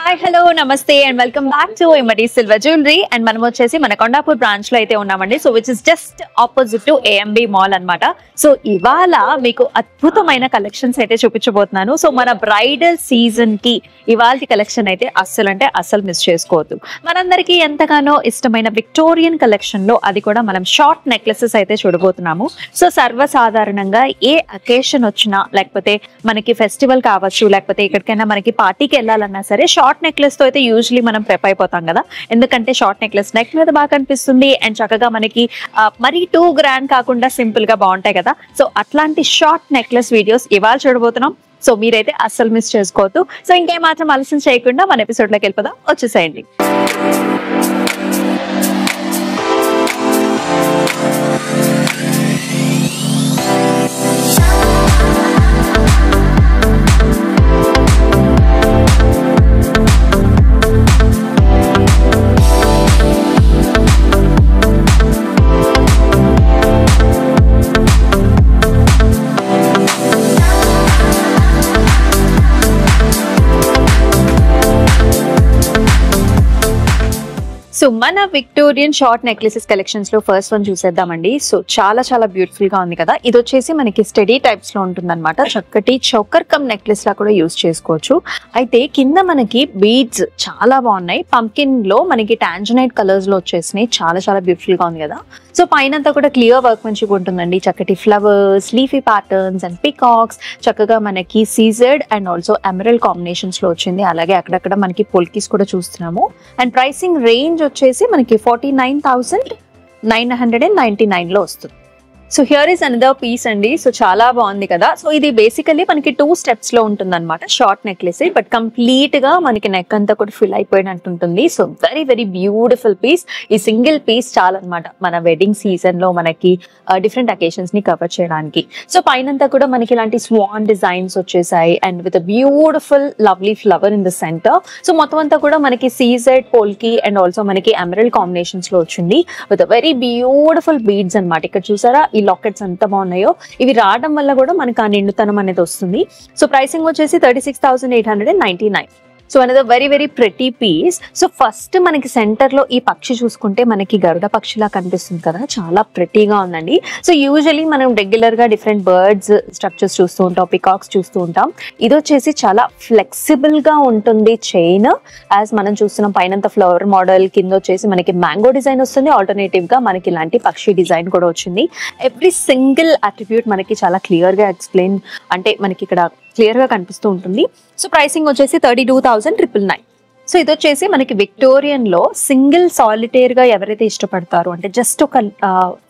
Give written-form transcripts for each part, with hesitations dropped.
Hi hello నమస్తే and welcome back to Emmadi silver jewellery and మనం వచ్చేసి మన కొండాపూర్ బ్రాంచ్ లో అయితే ఉన్నామండి. So which is just opposite to AMB mall అన్నమాట. సో ఇవాళ మీకు అద్భుతమైన కలెక్షన్స్ అయితే చూపించబోతున్నాను. సో మన బ్రైడల్ సీజన్ కి ఇవాళ కలెక్షన్ అయితే అస్సలు మిస్ చేసుకోవద్దు. మనందరికీ ఎంతగానో ఇష్టమైన విక్టోరియన్ కలెక్షన్ లో అది కూడా మనం షార్ట్ నెక్లెసెస్ అయితే చూడబోతున్నాము. సో సర్వసాధారణంగా ఏ అకేషన్ వచ్చినా లేకపోతే మనకి ఫెస్టివల్ కావచ్చు లేకపోతే ఎక్కడికైనా మనకి పార్టీకి వెళ్ళాలన్నా సరే షార్ట్ నెక్లెస్ తో అయితే యూజువలీ మనం ప్రెప్ అయిపోతాం కదా. ఎందుకంటే షార్ట్ నెక్లెస్ నెక్ మీద బాగా కనిపిస్తుంది అండ్ చక్కగా మనకి మరీ టూ గ్రాండ్ కాకుండా సింపుల్ గా బాగుంటాయి కదా. సో అట్లాంటి షార్ట్ నెక్లెస్ వీడియోస్ ఇవాళ చూడబోతున్నాం. సో మీరైతే అస్సలు మిస్ చేసుకోవద్దు. సో ఇంకేమాత్రం ఆలస్యం చేయకుండా మన ఎపిసోడ్ లోకి వెళ్ళిపోదాం. వచ్చేసేయండి. సో మన విక్టోరియన్ షార్ట్ నెక్లెసెస్ కలెక్షన్స్ లో ఫస్ట్ వన్ చూసేద్దామండి. సో చాలా బ్యూటిఫుల్ గా ఉంది కదా. ఇది వచ్చేసి మనకి స్టడీ టైప్స్ లో ఉంటుందన్నమాట. చక్కటి చౌకర్ కమ్ నెక్లెస్ లా కూడా యూజ్ చేసుకోవచ్చు. అయితే కింద మనకి బీడ్స్ చాలా బాగున్నాయి. పంకిన్ లో మనకి టాంజనైట్ కలర్స్ లో వచ్చేసినాయి. చాలా బ్యూటిఫుల్ గా ఉంది కదా. సో పైన అంతా కూడా క్లియర్ వర్క్ మంచిగా ఉంటుందండి. చక్కటి flowers, leafy patterns and peacocks చక్కగా మనకి సీజర్డ్ అండ్ ఆల్సో ఎమరల్డ్ కాంబినేషన్స్ లో వచ్చింది. అలాగే అక్కడక్కడ మనకి పొల్కీస్ కూడా చూస్తున్నాము. అండ్ ప్రైసింగ్ రేంజ్ వచ్చేసి మనకి 49,999 లో వస్తుంది. So here is another piece అండి. సో చాలా బాగుంది కదా. సో ఇది బేసికలీ మనకి 2 స్టెప్స్ లో ఉంటుంది అనమాట. షార్ట్ నెక్లెస్ బట్ కంప్లీట్ గా మనకి నెక్ అంతా కూడా ఫిల్ అయిపోయినట్టు ఉంటుంది. So very beautiful piece. ఈ సింగిల్ పీస్ చాలా అనమాట మన వెడ్డింగ్ సీజన్ లో మనకి డిఫరెంట్ అకేషన్స్ ని కవర్ చేయడానికి. సో పైనంతా కూడా మనకి ఇలాంటి స్వాన్ డిజైన్స్ వచ్చేసాయి and with beautiful lovely flower in the centre. So మొత్తం అంతా కూడా మనకి సీజెడ్ పోల్కి అండ్ ఆల్సో మనకి ఎమరల్డ్ కాంబినేషన్స్ లో వచ్చింది విత్ వెరీ బ్యూటిఫుల్ బీడ్స్ అనమాట. ఇక్కడ చూసారా ఈ లాకెట్స్ ఎంత బాగున్నాయో. ఇవి రావడం వల్ల కూడా మనకి ఆ నిండుతనం అనేది వస్తుంది. సో ప్రైసింగ్ వచ్చేసి 36,899. So another very pretty piece. So first మనకి సెంటర్ లో ఈ పక్షి చూసుకుంటే మనకి గరుడ పక్షిలా కనిపిస్తుంది కదా. చాలా ప్రెటీగా ఉందండి. సో యూజువలీ మనం రెగ్యులర్ గా డిఫరెంట్ బర్డ్స్ స్ట్రక్చర్స్ చూస్తూ ఉంటాం, పికాక్స్ చూస్తూ ఉంటాం. ఇది వచ్చేసి చాలా ఫ్లెక్సిబుల్ గా ఉంటుంది చైన్. యాజ్ మనం చూస్తున్నాం పైనంత ఫ్లవర్ మోడల్, కింద వచ్చేసి మనకి మ్యాంగో డిజైన్ వస్తుంది. ఆల్టర్నేటివ్ గా మనకి ఇలాంటి పక్షి డిజైన్ కూడా వచ్చింది. ఎవ్రీ సింగిల్ అట్రిబ్యూట్ మనకి చాలా క్లియర్ గా ఎక్స్ప్లెయిన్ అంటే మనకి ఇక్కడ క్లియర్ గా కనిపిస్తూ ఉంటుంది. సో ప్రైసింగ్ వచ్చేసి 32,999. సో ఇది వచ్చేసి మనకి విక్టోరియన్ లో సింగిల్ సాలిటేర్ గా ఎవరైతే ఇష్టపడతారో అంటే జస్ట్ ఒక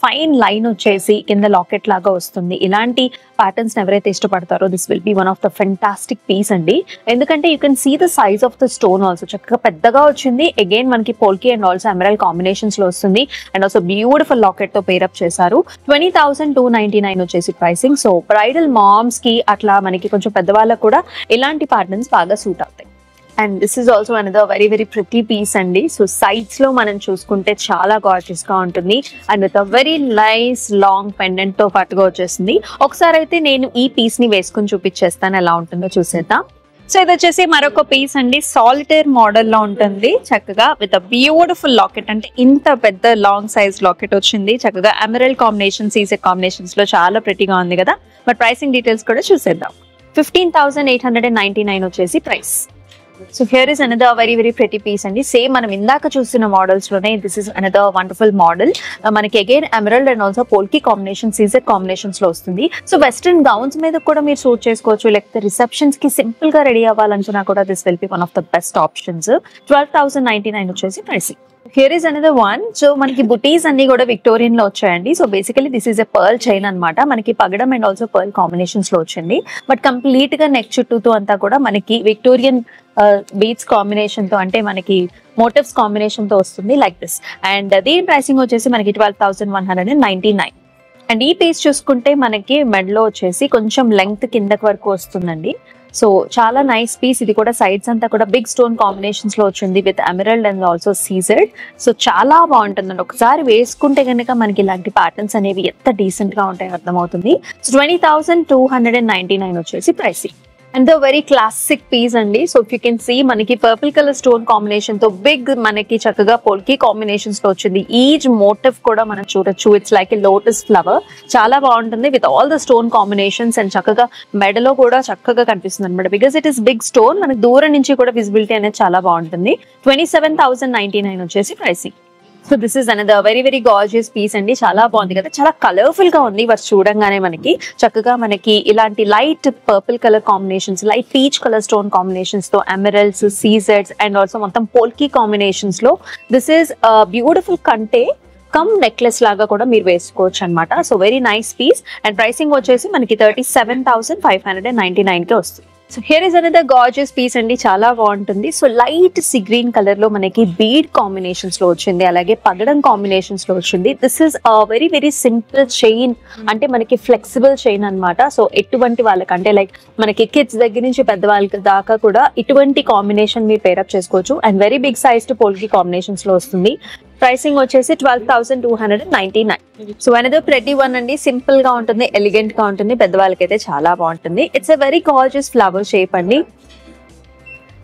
ఫైన్ లైన్ వచ్చేసి కింద లాకెట్ లాగా వస్తుంది, ఇలాంటి ప్యాటర్న్స్ ఎవరైతే ఇష్టపడతారో this will be one of the fantastic piece అండి. ఎందుకంటే you can see the size of the stone also. చక్కగా పెద్దగా వచ్చింది. అగైన్ మనకి polki and also emerald combinations లో వస్తుంది అండ్ ఆల్సో బ్యూటిఫుల్ లాకెట్ తో పేరప్ చేశారు. 20,299 వచ్చేసి ప్రైసింగ్. సో బ్రైడల్ మామ్స్ కి అట్లా మనకి కొంచెం పెద్దవాళ్ళకు కూడా ఇలాంటి ప్యాటర్న్స్ బాగా సూట్ అవుతాయి. And this is also another very pretty piece అండి. సో సైడ్స్ లో మనం చూసుకుంటే చాలా గార్జియస్ గా ఉంటుంది and with a very nice long pendant తో పాటుగా వచ్చేసింది. ఒకసారి అయితే నేను ఈ పీస్ ని వేసుకుని చూపించేస్తాను ఎలా ఉంటుందో చూసేద్దాం. సో ఇది వచ్చేసి మరొక పీస్ అండి. సాలిటేర్ మోడల్ లో ఉంటుంది చక్కగా విత్ అ బ్యూటిఫుల్ లాకెట్. అంటే ఇంత పెద్ద లాంగ్ సైజ్ లాకెట్ వచ్చింది. చక్కగా ఎమరల్డ్ కాంబినేషన్, సీజెడ్ కాంబినేషన్స్ లో చాలా ప్రెటీగా ఉంది కదా. బట్ ప్రైసింగ్ డీటెయిల్స్ కూడా చూసేద్దాం. 15,899 వచ్చేసి price. So here is another very pretty piece అండి. సేమ్ మనం ఇందాక చూస్తున్న మోడల్స్ లోనే this is another wonderful model. మనకి again emerald and also polki combination, CZ combinations లో వస్తుంది. సో వెస్టర్న్ గౌన్స్ మీద కూడా మీరు సూట్ చేసుకోవచ్చు, లేకపోతే రిసెప్షన్స్ కి సింపుల్ గా రెడీ అవ్వాలనుకున్నా కూడా this will be one of the best options. 12,099 వచ్చేసి pricing. Here is another one. So మనకి బుటీస్ అన్ని కూడా విక్టోరియన్ లో వచ్చాయండి. So basically this is a pearl chain అనమాట. మనకి పగడం అండ్ ఆల్సో పర్ల్ కాంబినేషన్స్ లో వచ్చింది. బట్ కంప్లీట్ గా నెక్ చుట్టూతో అంతా కూడా మనకి విక్టోరియన్ బీడ్స్ కాంబినేషన్ తో అంటే మనకి మోటివ్స్ కాంబినేషన్ తో వస్తుంది లైక్ దిస్. అండ్ దీని ప్రైసింగ్ వచ్చేసి మనకి 12,199. అండ్ ఈ పీస్ చూసుకుంటే మనకి మెడలో వచ్చేసి కొంచెం లెంగ్త్ కిందకి వరకు వస్తుందండి. సో చాలా నైస్ పీస్. ఇది కూడా సైడ్స్ అంతా కూడా బిగ్ స్టోన్ కాంబినేషన్స్ లో వచ్చింది విత్ ఎమరల్డ్ అండ్ ఆల్సో సీజర్డ్. సో చాలా బాగుంటుందండి. ఒకసారి వేసుకుంటే కనుక మనకి ఇలాంటి ప్యాటర్న్స్ అనేవి ఎంత డీసెంట్ గా ఉంటాయో అర్థమవుతుంది. సో 20,299 వచ్చేసి pricing. And the very classic piece అండి. So if you can see మనకి పర్పుల్ కలర్ స్టోన్ కాంబినేషన్ తో బిగ్ మనకి చక్కగా పోల్కి కాంబినేషన్స్ లో వచ్చింది. ఈచ్ మోటివ్ కూడా మనం చూడొచ్చు. It's like a lotus flower. చాలా బాగుంటుంది with all the stone combinations. And చక్కగా మెడలో కూడా చక్కగా కనిపిస్తుంది అనమాట. Because it is big stone. మనకి దూరం నుంచి కూడా విజిబిలిటీ అనేది చాలా బాగుంటుంది. 27,099 వచ్చేసి pricing. So this is another very very gorgeous piece అండి. చాలా బాగుంది కదా, చాలా కలర్ఫుల్ గా ఉంది. వారు చూడంగానే మనకి చక్కగా మనకి ఇలాంటి light purple colour combinations, light peach colour stone combinations తో ఎమరల్డ్స్, సీజెడ్స్ అండ్ ఆల్సో మొత్తం పోల్కీ కాంబినేషన్స్ లో దిస్ ఈస్ బ్యూటిఫుల్ కంటే కమ్ నెక్లెస్ లాగా కూడా మీరు వేసుకోవచ్చు అనమాట. So very nice piece. And pricing వచ్చేసి మనకి 37,599 కి వస్తుంది. So here is another gorgeous piece అండి. చాలా బాగుంటుంది. So light sea green colour లో మనకి బీడ్ కాంబినేషన్స్ లో వచ్చింది, అలాగే పగడం కాంబినేషన్స్ లో వచ్చింది. This is very very simple chain, అంటే మనకి ఫ్లెక్సిబుల్ చైన్ అనమాట. సో ఎటువంటి వాళ్ళకి అంటే లైక్ మనకి కిడ్స్ దగ్గర నుంచి పెద్దవాళ్ళకి దాకా కూడా ఇటువంటి కాంబినేషన్ మీరు పేరప్ చేసుకోవచ్చు. And very big size to polki combinations లో వస్తుంది. ప్రైసింగ్ వచ్చేసి 12,299. సో అనదర్ ప్రెటీ వన్ అండి. సింపుల్ గా ఉంటుంది, ఎలిగెంట్ గా ఉంటుంది, పెద్దవాళ్ళకైతే చాలా బాగుంటుంది. It's a very gorgeous flower shape అండి.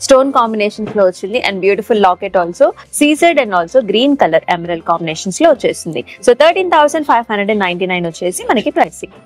స్టోన్ కాంబినేషన్స్ లో వచ్చింది. And beautiful locket also CZ and also green colour emerald combinations లో వచ్చేసింది. సో 13,599 వచ్చేసి మనకి ప్రైసింగ్.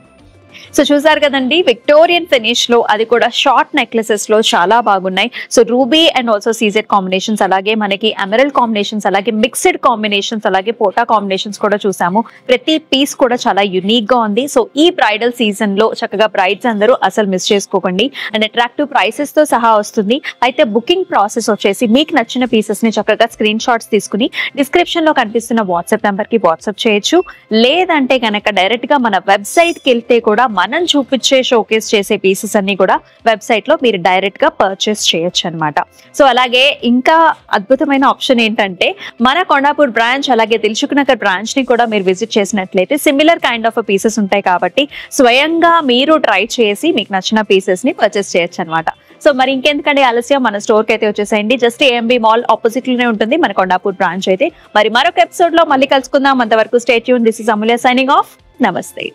సో చూసారు కదండి, విక్టోరియన్ ఫినిష్ లో, అది కూడా షార్ట్ నెక్లెసెస్ లో చాలా బాగున్నాయి. So ruby and also CZ combinations, అలాగే మనకి ఎమరల్డ్ కాంబినేషన్స్, అలాగే మిక్స్డ్ కాంబినేషన్స్, అలాగే పోటా కాంబినేషన్స్ కూడా చూసాము. ప్రతి పీస్ కూడా చాలా యునిక్ గా ఉంది. సో ఈ బ్రైడల్ సీజన్ లో చక్కగా బ్రైడ్స్ అందరూ అసలు మిస్ చేసుకోకండి. అండ్ అట్రాక్టివ్ ప్రైసెస్ తో సహా వస్తుంది. అయితే బుకింగ్ ప్రాసెస్ వచ్చేసి మీకు నచ్చిన పీసెస్ ని చక్కగా స్క్రీన్ షాట్స్ తీసుకుని డిస్క్రిప్షన్ లో కనిపిస్తున్న వాట్సాప్ నెంబర్ కి వాట్సాప్ చేయొచ్చు. లేదంటే కనుక డైరెక్ట్ గా మన వెబ్సైట్ కి వెళ్తే కూడా మనం చూపించే షోకేస్ చేసే పీసెస్ అన్ని కూడా వెబ్సైట్ లో మీరు డైరెక్ట్ గా పర్చేస్ చేయొచ్చు అనమాట. సో అలాగే ఇంకా అద్భుతమైన ఆప్షన్ ఏంటంటే మన కొండాపూర్ బ్రాంచ్, అలాగే దిల్సుఖ్ నగర్ బ్రాంచ్ ని కూడా మీరు విజిట్ చేసినట్లయితే సిమిలర్ కైండ్ ఆఫ్ పీసెస్ ఉంటాయి కాబట్టి స్వయంగా మీరు ట్రై చేసి మీకు నచ్చిన పీసెస్ ని పర్చేస్ చేయొచ్చు అనమాట. సో మరి ఇంకెందుకంటే ఆలస్యం, మన స్టోర్ కి అయితే వచ్చేసేయండి. జస్ట్ ఏఎంబీ మాల్ ఆపోజిట్ లోనే ఉంటుంది మన కొండాపూర్ బ్రాంచ్ అయితే. మరి మరొక ఎపిసోడ్ లో మళ్ళీ కలుసుకుందాం. అంతవరకు stay tune. This is Amulya signing off. నమస్తే.